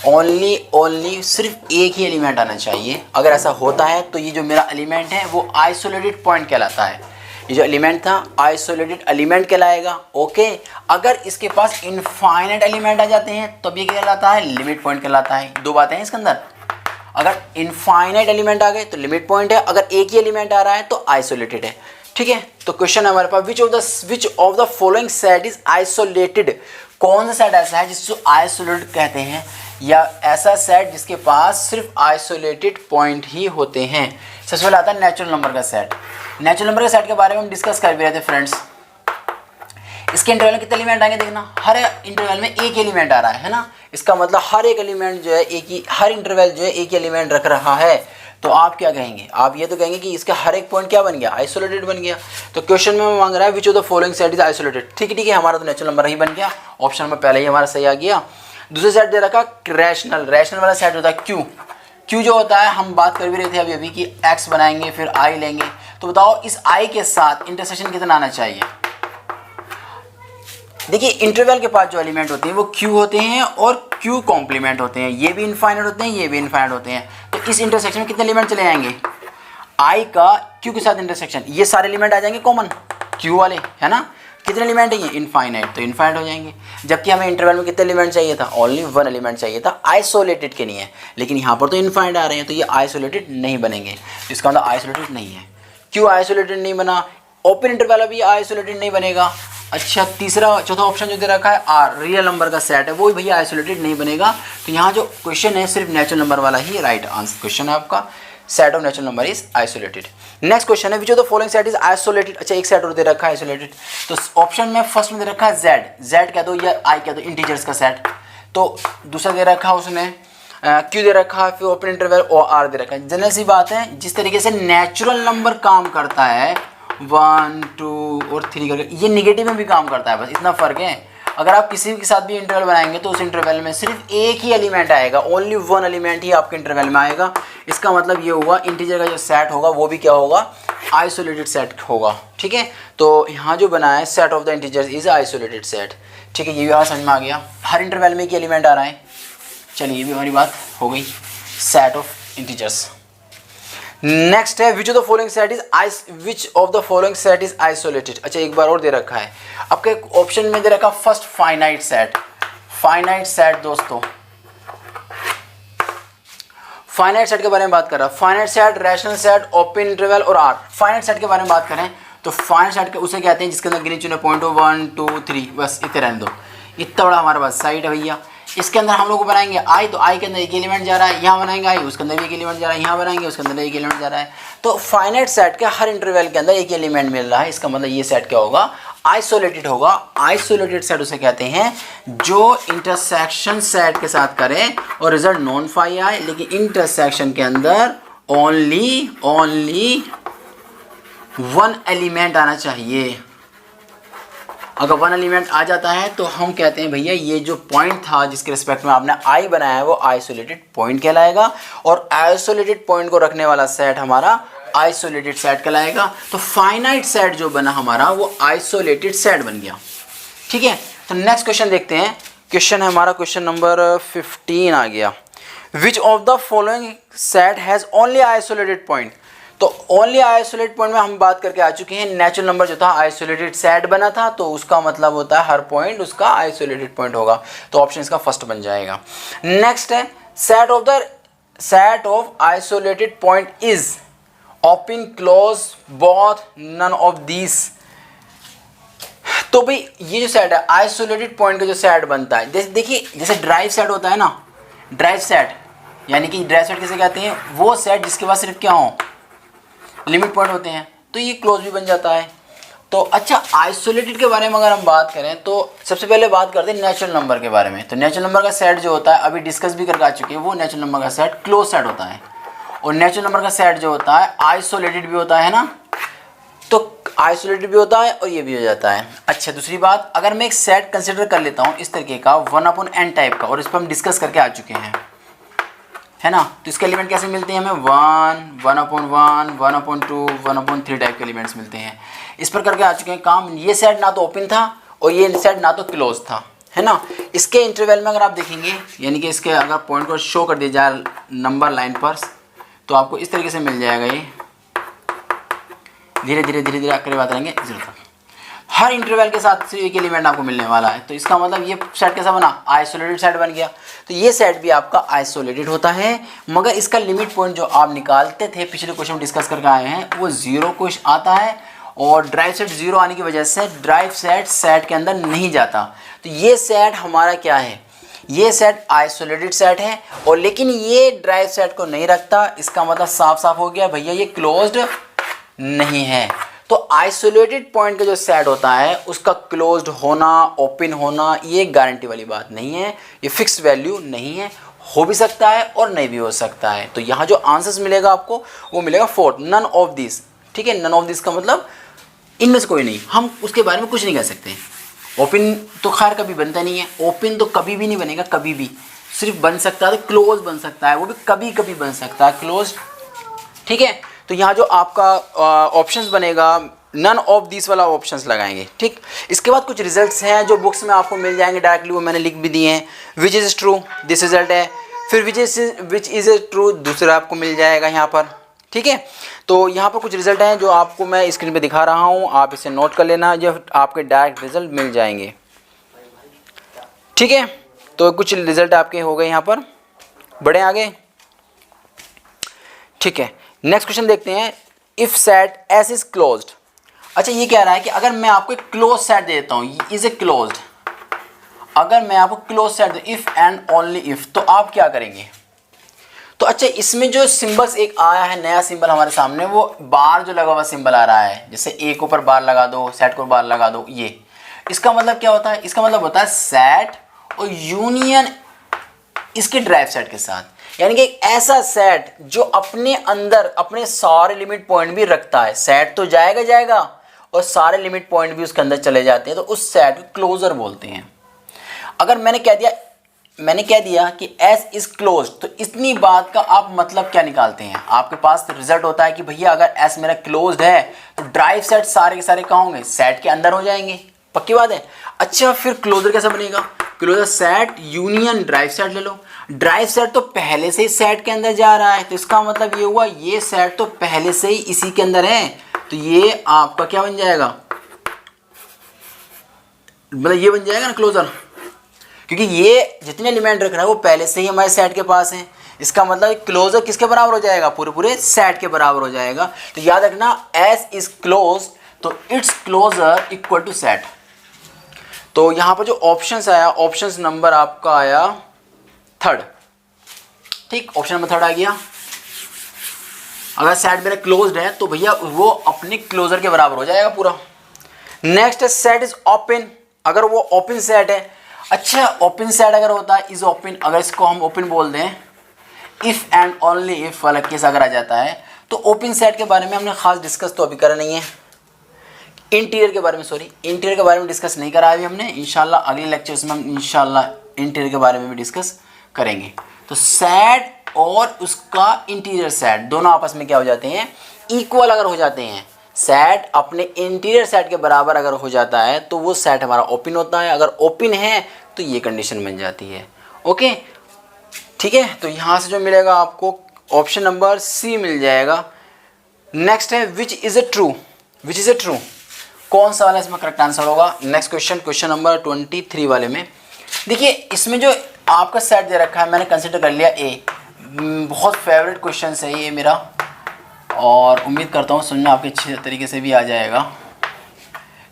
ओनली सिर्फ एक ही एलिमेंट आना चाहिए। अगर ऐसा होता है तो ये जो मेरा एलिमेंट है वो आइसोलेटेड पॉइंट कहलाता है। ये जो एलिमेंट था आइसोलेटेड एलिमेंट कहलाएगा। ओके, अगर इसके पास इनफाइनाइट एलिमेंट आ जाते हैं तब ये क्या कहलाता है, लिमिट पॉइंट कहलाता है। दो बातें हैं इसके अंदर, अगर इनफाइनाइट एलिमेंट आ गए तो लिमिट पॉइंट है, अगर एक ही एलिमेंट आ रहा है तो आइसोलेटेड है। ठीक है, तो क्वेश्चन है हमारे पास, which of the following set is isolated. कौन सा सेट ऐसा है जिसको आइसोलेटेड कहते हैं, या ऐसा सेट जिसके पास सिर्फ आइसोलेटेड पॉइंट ही होते हैं। सबसे पहले आता है नेचुरल नंबर का सेट। नेचुरल नंबर के सेट के बारे में हम डिस्कस कर भी रहे थे फ्रेंड्स। इसके इंटरवल में कितने एलिमेंट आएंगे, देखना हर इंटरवल में एक एलिमेंट आ रहा है ना, इसका मतलब हर एक एलिमेंट जो है एक ही, हर इंटरवल जो है एक एलिमेंट रख रहा है। तो आप क्या कहेंगे, आप ये तो कहेंगे कि इसका हर एक पॉइंट क्या बन गया, आइसोलेटेड बन गया। तो क्वेश्चन में मांग रहा है which of the following set is isolated. ठीक है, हमारा तो नेचुरल नंबर ही बन गया, ऑप्शन में पहले ही हमारा सही आ गया। दूसरा सेट दे रखा रैशनल वाला सेट होता है क्यू जो होता है, हम बात कर भी रहे थे अभी कि एक्स बनाएंगे फिर आई लेंगे। तो बताओ इस आई के साथ इंटरसेक्शन कितना आना चाहिए। देखिए इंटरवल के पास जो एलिमेंट होते हैं वो क्यू होते हैं और क्यू कॉम्प्लीमेंट होते हैं, ये भी इनफाइनाइट होते हैं, ये भी इनफाइनाइट होते हैं। तो इस इंटरसेक्शन में कितने एलिमेंट चले जाएंगे, आई का क्यू के साथ इंटरसेक्शन, ये सारे एलिमेंट आ जाएंगे कॉमन क्यू वाले, है ना। कितने एलिमेंट है ये, इनफाइनाइट, तो इनफाइनाइट हो जाएंगे। जबकि हमें इंटरवल में कितने एलिमेंट चाहिए था, ओनली वन एलिमेंट चाहिए था, आइसोलेटेड के नहीं है। लेकिन यहाँ पर तो इनफाइनाइट आ रहे हैं तो ये आइसोलेटेड नहीं बनेंगे, इसका मतलब आइसोलेटेड नहीं है। क्यों आइसोलेटेड नहीं बना, ओपन इंटरवल भी आइसोलेटेड नहीं बनेगा। अच्छा, चौथा ऑप्शन जो दे रखा है आर, रियल नंबर का सेट है, वो भैया आइसोलेटेड नहीं बनेगा। तो यहाँ जो क्वेश्चन है सिर्फ नेचुरल नंबर वाला ही राइट आंसर क्वेश्चन है आपका, set of natural number is isolated. Next question है which of the following set is isolated. अच्छा, एक सेट और दे रखा है आइसोलेटेड, तो ऑप्शन में फर्स्ट में दे रखा है जेड कह दो या आई कह दो, इंटीजर्स का सेट। तो दूसरा दे रखा है उसने क्यू दे रखा है, फिर ओपन इंटरवल और आर दे रखा है। जनरल सी बात है, जिस तरीके से नेचुरल नंबर काम करता है 1 2 और 3 करके, ये निगेटिव में भी काम करता है, बस इतना फ़र्क है। अगर आप किसी के साथ भी इंटरवल बनाएंगे तो उस इंटरवल में सिर्फ एक ही एलिमेंट आएगा, ओनली वन एलिमेंट ही आपके इंटरवल में आएगा। इसका मतलब ये हुआ इंटीजर का जो सेट होगा वो भी क्या होगा, आइसोलेटेड सेट होगा। ठीक है, तो यहाँ जो बना है set of the integers is isolated set. ठीक है, ये भी यहाँ समझ में आ गया, हर इंटरवल में एक एलिमेंट आ रहा है। चलिए ये भी हमारी बात हो गई, सेट ऑफ इंटीजर्स। नेक्स्ट है which of the following set is isolated. अच्छा, एक बार और दे रखा है आपके ऑप्शन में, दे रखा फर्स्ट फाइनाइट सेट। दोस्तों फाइनाइट सेट के बारे में बात कर रहा है, finite set, rational set, open interval और आर। फाइनाइट सेट के बारे में बात करें तो फाइनाइट सेट के उसे कहते हैं जिसके अंदर गिने चुने पॉइंट हो 1 2 3, बस इतने रहने दो, इतना बड़ा हमारे पास साइड है भैया। इसके अंदर हम लोग बनाएंगे आई, तो आई के अंदर एक एलिमेंट जा रहा है, यहाँ बनाएंगे आई, उसके अंदर भी एक एलिमेंट जा रहा है, यहाँ बनाएंगे उसके अंदर एक एलिमेंट जा रहा है। तो फाइनाइट सेट के हर इंटरवल के अंदर एक एलिमेंट मिल रहा है, इसका मतलब ये सेट क्या होगा, आइसोलेटेड होगा। आइसोलेटेड सेट उसे कहते हैं जो इंटरसेक्शन सेट के साथ करें और रिजल्ट नॉन फाई आए, लेकिन इंटरसेक्शन के अंदर ओनली वन एलिमेंट आना चाहिए। अगर वन एलिमेंट आ जाता है तो हम कहते हैं भैया ये जो पॉइंट था जिसके रिस्पेक्ट में आपने आई बनाया है वो आइसोलेटेड पॉइंट कहलाएगा, और आइसोलेटेड पॉइंट को रखने वाला सेट हमारा आइसोलेटेड सेट कहलाएगा। तो फाइनाइट सेट जो बना हमारा वो आइसोलेटेड सेट बन गया। ठीक है, तो नेक्स्ट क्वेश्चन देखते हैं। क्वेश्चन है हमारा क्वेश्चन नंबर 15 आ गया, विच of the following set has only isolated point. तो ओनली आइसोलेटेड पॉइंट में हम बात करके आ चुके हैं, नेचुरल नंबर जो था आइसोलेटेड सेट बना था, तो उसका मतलब होता है हर पॉइंट उसका आइसोलेटेड पॉइंट होगा। तो ऑप्शन इसका फर्स्ट बन जाएगा। नेक्स्ट है set of isolated point is open close both none of these. तो भाई ये जो सेट है आइसोलेटेड पॉइंट का जो सेट बनता है, जैसे देखिए जैसे ड्राइव सेट होता है ना, ड्राइव सेट यानी कि ड्राइव सेट किसे कहते हैं, वो सेट जिसके पास सिर्फ क्या हो, लिमिट पॉइंट होते हैं, तो ये क्लोज भी बन जाता है। तो अच्छा आइसोलेटेड के बारे में अगर हम बात करें तो सबसे पहले बात करते हैं नेचुरल नंबर के बारे में। तो नेचुरल नंबर का सेट जो होता है अभी डिस्कस भी करके आ चुके हैं, वो नेचुरल नंबर का सेट क्लोज सेट होता है। और नेचुरल नंबर का सेट जो होता है आइसोलेटेड भी होता है ना, तो आइसोलेटेड भी होता है और ये भी हो जाता है। अच्छा दूसरी बात, अगर मैं एक सेट कंसिडर कर लेता हूँ इस तरीके का 1/n टाइप का, और इस पर हम डिस्कस करके आ चुके हैं, है ना, तो इसके एलिमेंट कैसे मिलते हैं हमें, 1, 1/1, 1/2, 1/3 टाइप के एलिमेंट्स मिलते हैं। इस पर करके आ चुके हैं काम। ये सेट ना तो ओपन था और ये सेट ना तो क्लोज था, है ना। इसके इंटरवल में अगर आप देखेंगे, यानी कि इसके अगर पॉइंट को शो कर दिया जाए नंबर लाइन पर, तो आपको इस तरीके से मिल जाएगा। ये धीरे धीरे करीब आते रहेंगे 0 तक, हर इंटरवल के साथ एक एलिमेंट आपको मिलने वाला है। तो इसका मतलब ये सेट कैसा बना, आइसोलेटेड सेट बन गया। तो ये सेट भी आपका आइसोलेटेड होता है, मगर इसका लिमिट पॉइंट जो आप निकालते थे पिछले क्वेश्चन में डिस्कस करके आए हैं, वो 0 कुछ आता है। और ड्राइव सेट 0 आने की वजह से ड्राइव सेट के अंदर नहीं जाता। तो ये सेट हमारा क्या है, ये सेट आइसोलेटेड सेट है, और लेकिन ये ड्राइव सेट को नहीं रखता। इसका मतलब साफ साफ हो गया भैया ये क्लोज्ड नहीं है। तो आइसोलेटेड पॉइंट का जो सेट होता है उसका क्लोज्ड होना, ओपन होना, ये गारंटी वाली बात नहीं है, ये फिक्स्ड वैल्यू नहीं है, हो भी सकता है और नहीं भी हो सकता है। तो यहाँ जो आंसर्स मिलेगा आपको वो मिलेगा 4, नन ऑफ दिस। ठीक है, नन ऑफ दिस का मतलब इनमें से कोई नहीं, हम उसके बारे में कुछ नहीं कह सकते। ओपन तो खैर कभी बनता नहीं है, ओपन तो कभी भी नहीं बनेगा, कभी भी सिर्फ बन सकता है क्लोज बन सकता है, वो भी कभी कभी बन सकता है क्लोज। ठीक है, तो यहाँ जो आपका ऑप्शंस बनेगा नन ऑफ दिस वाला ऑप्शंस लगाएंगे। ठीक, इसके बाद कुछ रिजल्ट्स हैं जो बुक्स में आपको मिल जाएंगे डायरेक्टली, वो मैंने लिख भी दिए हैं। Which is true, this result है। फिर विच इज़ ट्रू दूसरा आपको मिल जाएगा यहाँ पर। ठीक है, तो यहाँ पर कुछ रिजल्ट हैं जो आपको मैं स्क्रीन पे दिखा रहा हूँ, आप इसे नोट कर लेना, जो आपके डायरेक्ट रिजल्ट मिल जाएंगे। ठीक है, तो कुछ रिजल्ट आपके हो गए यहाँ पर, बढ़े आगे। ठीक है, नेक्स्ट क्वेश्चन देखते हैं। If set S is closed. अच्छा ये कह रहा है कि अगर मैं आपको एक क्लोज सेट दे देता हूँ, इज ए क्लोज्ड, अगर मैं आपको क्लोज सेट दूँ इफ एंड ओनली इफ, तो आप क्या करेंगे। तो अच्छा इसमें जो सिंबल्स एक आया है नया सिंबल हमारे सामने, वो बार जो लगा हुआ सिंबल आ रहा है, जैसे ए के ऊपर बार लगा दो, सेट को बार लगा दो, ये इसका मतलब क्या होता है, इसका मतलब होता है सेट और यूनियन इसके ड्राइव सेट के साथ। यानी कि एक ऐसा सेट जो अपने अंदर अपने सारे लिमिट पॉइंट भी रखता है, सेट तो जाएगा और सारे लिमिट पॉइंट भी उसके अंदर चले जाते हैं, तो उस सेट को क्लोजर बोलते हैं। अगर मैंने कह दिया कि S इज क्लोज्ड, तो इतनी बात का आप मतलब क्या निकालते हैं, आपके पास रिजल्ट होता है कि भैया अगर S मेरा क्लोज्ड है तो ड्राइव सेट सारे के सारे कहाँ होंगे, सेट के अंदर हो जाएंगे, पक्की बात है। अच्छा फिर क्लोजर कैसा बनेगा, closure set union derived set ले लो। ड्राइव सेट तो पहले से ही सेट के अंदर जा रहा है, तो इसका मतलब ये हुआ ये सेट तो पहले से ही इसी के अंदर है, तो ये आपका क्या बन जाएगा, मतलब ये बन जाएगा ना क्लोजर, क्योंकि ये जितने एलिमेंट रख रहा है वो पहले से ही हमारे सेट के पास हैं। इसका मतलब क्लोजर किसके बराबर हो जाएगा, पूरे सेट के बराबर हो जाएगा। तो याद रखना एस इज क्लोज, तो it's closure equal to set. तो यहाँ पर जो ऑप्शंस आया, ऑप्शंस नंबर आपका आया 3rd। ठीक, ऑप्शन नंबर 3rd आ गया। अगर सेट मेरा क्लोज्ड है तो भैया वो अपने क्लोजर के बराबर हो जाएगा पूरा। नेक्स्ट है सेट इज ओपन, अगर वो ओपन सेट है। अच्छा ओपन सेट अगर होता है इज ओपन, अगर इसको हम ओपन बोल दें, इफ एंड ओनली इफ वाला केस अगर आ जाता है, तो ओपन सेट के बारे में हमने खास डिस्कस तो अभी करा नहीं है। इंटीरियर के बारे में इंटीरियर के बारे में डिस्कस नहीं करा अभी हमने, इंशाल्लाह अगले लेक्चर्स में हम इंशाल्लाह इंटीरियर के बारे में भी डिस्कस करेंगे। तो सेट और उसका इंटीरियर सेट दोनों आपस में क्या हो जाते हैं, इक्वल अगर हो जाते हैं, सेट अपने इंटीरियर सेट के बराबर अगर हो जाता है तो वो सेट हमारा ओपन होता है। अगर ओपन है तो ये कंडीशन बन जाती है। ओके ठीक है, तो यहाँ से जो मिलेगा आपको ऑप्शन नंबर सी मिल जाएगा। नेक्स्ट है which is a true, which is a true, कौन सा वाला इसमें करेक्ट आंसर होगा। नेक्स्ट क्वेश्चन नंबर 23 वाले में देखिए, इसमें जो आपका सेट दे रखा है मैंने कंसिडर कर लिया ए, बहुत फेवरेट क्वेश्चन है ये मेरा, और उम्मीद करता हूँ सुनना आपके अच्छे तरीके से भी आ जाएगा।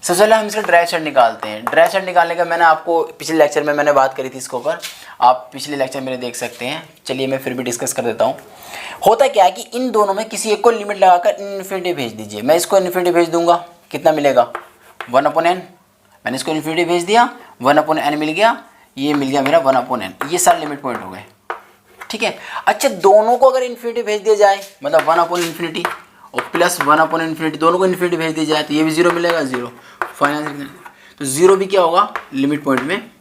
सबसे पहले हम इसका ड्राइव सेट निकालते हैं। ड्राइव सेट निकालने का मैंने आपको पिछले लेक्चर में मैंने बात करी थी इसके ऊपर, आप पिछले लेक्चर मेरे देख सकते हैं। चलिए मैं फिर भी डिस्कस कर देता हूँ। होता क्या है कि इन दोनों में किसी एक को लिमिट लगाकर इन्फिनिटी भेज दीजिए। मैं इसको इन्फिनिटी भेज दूंगा, कितना मिलेगा 1/n। मैंने इसको इन्फिनिटी भेज दिया, 1/n मिल गया, ये मिल गया मेरा 1/n। ये सारे लिमिट पॉइंट हो गए, ठीक है। अच्छा, दोनों को अगर इन्फिनिटी भेज दिया जाए, मतलब 1/∞ और प्लस 1/∞, दोनों को इन्फिनिटी भेज दी जाए तो ये भी 0 मिलेगा, 0 फाइनल। तो 0 भी क्या होगा, लिमिट पॉइंट में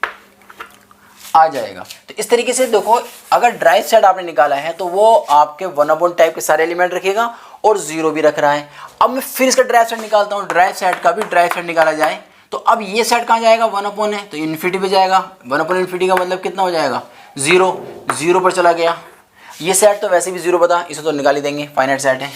आ जाएगा। तो इस तरीके से देखो, अगर ड्राइव सेट आपने निकाला है तो वो आपके 1/n टाइप के सारे एलिमेंट रखेगा और 0 भी रख रहा है। अब मैं फिर इसका ड्राइव सेट निकालता हूँ। ड्राइव सेट का भी ड्राइव सेट निकाला जाए तो अब ये सेट कहाँ जाएगा, 1/n है तो इन्फिनिटी पे जाएगा। 1/∞ का मतलब कितना हो जाएगा, 0 पर चला गया। ये सेट तो वैसे भी 0 बता, इसे तो निकाल ही देंगे, फाइनाइट सेट है।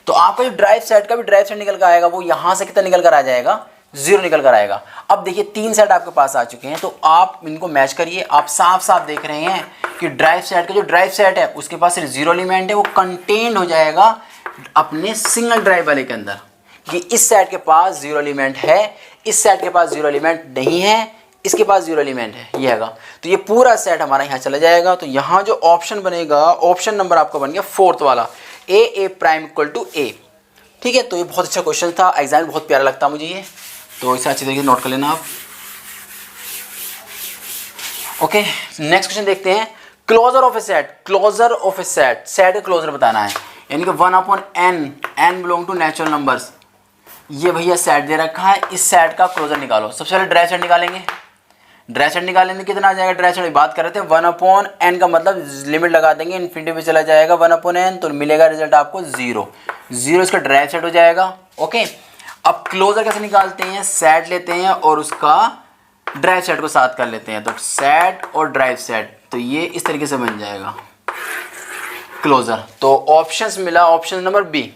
तो आपका जो ड्राइव सेट का भी ड्राइव सेट निकल कर आएगा वो यहाँ से कितना निकल कर आ जाएगा, 0 निकल कर आएगा। अब देखिए 3 सेट आपके पास आ चुके हैं, तो आप इनको मैच करिए। आप साफ साफ देख रहे हैं कि ड्राइव सेट का जो ड्राइव सेट है उसके पास सिर्फ 0 एलिमेंट है, वो कंटेन्ड हो जाएगा अपने सिंगल ड्राइव वाले के अंदर। कि इस सेट के पास 0 एलिमेंट है, इस सेट के पास 0 एलिमेंट नहीं है, इसके पास 0 एलिमेंट है, ये हैगा। तो ये पूरा सेट हमारा यहाँ चला जाएगा। तो यहाँ जो ऑप्शन बनेगा, ऑप्शन नंबर आपका बन गया 4th वाला, a prime equal to a। ठीक है, तो ये बहुत अच्छा क्वेश्चन था, एग्जाम में बहुत प्यारा लगता मुझे ये, तो इसे अच्छी तरीके से नोट कर लेना आप। ओके, नेक्स्ट क्वेश्चन देखते हैं। Closure of a set, closure of a set, set का क्लोजर बताना है, यानी कि 1/n, n belong to natural numbers. ये भैया सेट दे रखा है, इस सेट का क्लोजर निकालो। सबसे पहले ड्राइव सेट निकालेंगे। ड्राइव सेट निकालेंगे कितना आ जाएगा, ड्राइव सेट बात कर रहे थे 1/n का मतलब लिमिट लगा देंगे, इन्फिनिटी पे चला जाएगा 1/n, तो मिलेगा रिजल्ट आपको 0 इसका ड्राइव सेट हो जाएगा। ओके, अब क्लोजर कैसे निकालते हैं, सेट लेते हैं और उसका ड्राइव सेट को साथ कर लेते हैं, तो सेट और ड्राइव सेट, तो ये इस तरीके से बन जाएगा क्लोजर। तो ऑप्शंस मिला, ऑप्शन नंबर बी,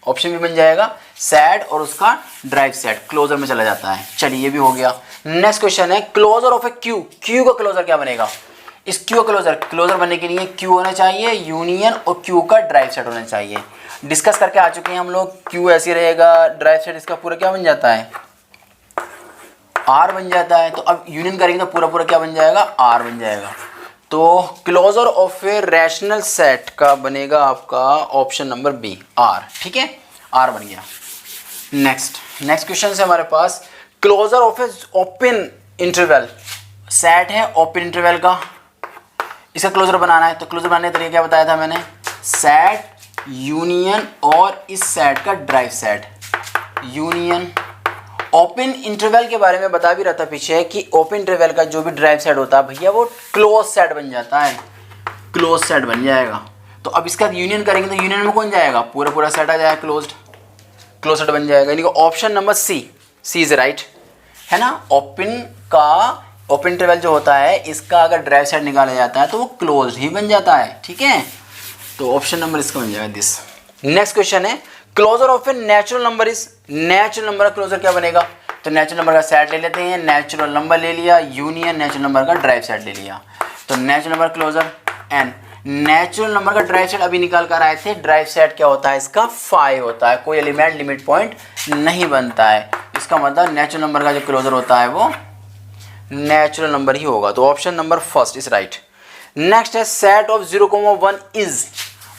ऑप्शन भी बन जाएगा, सेट और उसका ड्राइव सेट क्लोजर में चला जाता है। चलिए ये भी हो गया। नेक्स्ट क्वेश्चन है closure of a Q. Q का क्लोजर क्या बनेगा, इस क्यू का क्लोजर बनने के लिए क्यू होना चाहिए यूनियन और क्यू का ड्राइव सेट होना चाहिए। डिस्कस करके आ चुके हैं हम लोग, क्यू ऐसे रहेगा, ड्राइव सेट इसका पूरा क्या बन जाता है, आर बन जाता है। तो अब यूनियन करेंगे तो पूरा पूरा क्या बन जाएगा, आर बन जाएगा। तो closure of a rational set का बनेगा आपका ऑप्शन नंबर बी, आर। ठीक है, आर बन गया। नेक्स्ट क्वेश्चन है हमारे पास, closure of a open interval. Set है ओपन इंटरवल का, इसका क्लोजर बनाना है। तो क्लोजर बनाने का तरीका क्या बताया था मैंने, सेट यूनियन और इस सेट का derived set, union. Open interval के बारे में बता भी रहा था पीछे कि ओपन इंटरवल का जो भी ड्राइव सेट होता है भैया वो क्लोज सेट बन जाता है, क्लोज सेट बन जाएगा। तो अब इसका यूनियन करेंगे तो यूनियन में कौन जाएगा, पूरा सेट आ जाएगा, क्लोज सेट बन जाएगा। यानी कि option number C is right, है ना। ओपन इंटरवल जो होता है इसका अगर ड्राइव सेट निकाला जाता है तो वो क्लोज ही बन जाता है। ठीक है, तो ऑप्शन नंबर इसका बन जाएगा दिस। नेक्स्ट क्वेश्चन है closure of a natural number is. Natural number का क्लोजर क्या बनेगा, तो नेचुरल नंबर का सेट ले लेते हैं, नेचुरल नंबर ले लिया, यूनियन नेचुरल नंबर का ड्राइव सेट ले लिया। तो natural number closure N, natural number का ड्राइव सेट अभी निकाल कर आए थे। ड्राइव सेट क्या होता है इसका, 5 होता है, कोई एलिमेंट लिमिट पॉइंट नहीं बनता है। इसका मतलब नेचुरल नंबर का जो क्लोजर होता है वो नेचुरल नंबर ही होगा। तो option number first is right. Next है set of 0,1 is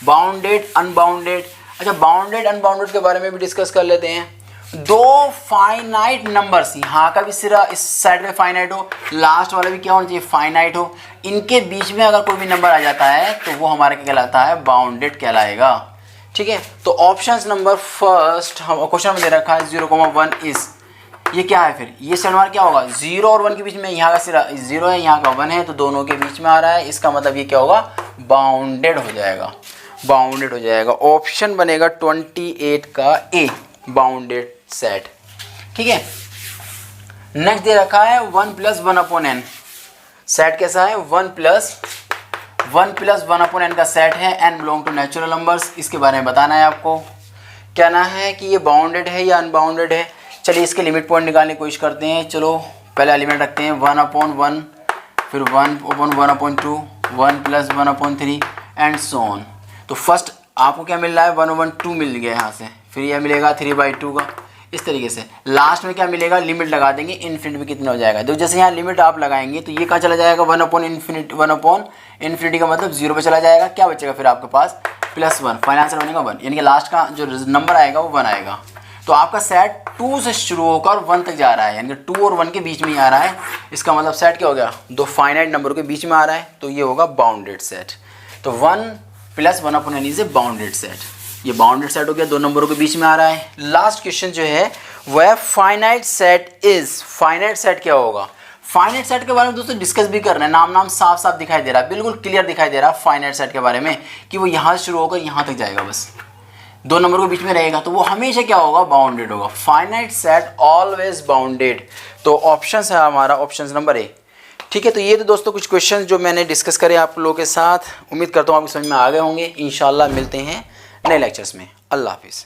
bounded unbounded. अच्छा, बाउंडेड अनबाउंडेड के बारे में भी डिस्कस कर लेते हैं। दो फाइनाइट नंबर्स, यहाँ का भी सिरा इस साइड में फाइनाइट हो, लास्ट वाला भी क्या होना चाहिए, फाइनाइट हो, इनके बीच में अगर कोई भी नंबर आ जाता है तो वो हमारे क्या कहलाता है, बाउंडेड कहलाएगा। ठीक है, तो ऑप्शन नंबर फर्स्ट हम क्वेश्चन में दे रखा है 0,1 इज, ये क्या है फिर, ये सेट हमारा क्या होगा, 0 और 1 के बीच में, यहाँ का सिरा 0 है, यहाँ का 1 है, तो दोनों के बीच में आ रहा है, इसका मतलब ये क्या होगा, बाउंडेड हो जाएगा, बाउंडेड हो जाएगा। ऑप्शन बनेगा 28 का ए, बाउंडेड सेट। ठीक है, नेक्स्ट दे रखा है 1 + 1/n। सेट कैसा है, 1 + 1/n का सेट है, n belong to natural numbers. इसके बारे में बताना है आपको, कहना है कि ये बाउंडेड है या अनबाउंडेड है। चलिए इसके लिमिट पॉइंट निकालने की कोशिश करते हैं। चलो पहले एलिमेंट रखते हैं 1/1, फिर 1/1/2, 1 + 1/3 एंड सो ऑन। तो फर्स्ट आपको क्या मिल रहा है, 1/2 मिल गया यहाँ से, फिर यह मिलेगा 3/2 का, इस तरीके से लास्ट में क्या मिलेगा, लिमिट लगा देंगे, इन्फिनिटी में कितना हो जाएगा। तो जैसे यहाँ लिमिट आप लगाएंगे तो ये कहाँ चला जाएगा, 1/इन्फिनिटी, 1/इन्फिनिटी का मतलब 0 पे चला जाएगा। क्या बचेगा फिर आपके पास, +1, फाइनल आंसर बनेगा 1, यानी कि लास्ट का जो नंबर आएगा वो 1 आएगा। तो आपका सेट 2 से शुरू होकर 1 तक जा रहा है, यानी कि 2 और 1 के बीच में ही आ रहा है। इसका मतलब सेट क्या हो गया, दो फाइनाइट नंबर के बीच में आ रहा है, तो ये होगा बाउंडेड सेट। तो 1 + 1/n is a bounded set. ये बाउंडेड सेट हो गया, दो नंबरों के बीच में आ रहा है। लास्ट क्वेश्चन जो है वह finite set is, finite set क्या होगा। फाइनाइट सेट के बारे में दोस्तों डिस्कस भी करना है, नाम साफ साफ दिखाई दे रहा है, बिल्कुल क्लियर दिखाई दे रहा है फाइनाइट सेट के बारे में कि वो यहाँ से शुरू होकर यहाँ तक जाएगा, बस दो नंबर के बीच में रहेगा, तो वो हमेशा क्या होगा, बाउंडेड होगा। Finite set always bounded. तो ऑप्शन है हमारा ऑप्शन नंबर ए। ठीक है, तो ये तो दोस्तों कुछ क्वेश्चन जो मैंने डिस्कस करे आप लोगों के साथ। उम्मीद करता हूँ आपको समझ में आ गए होंगे। इंशाल्लाह मिलते हैं नए लेक्चर्स में। अल्लाह हाफिज़।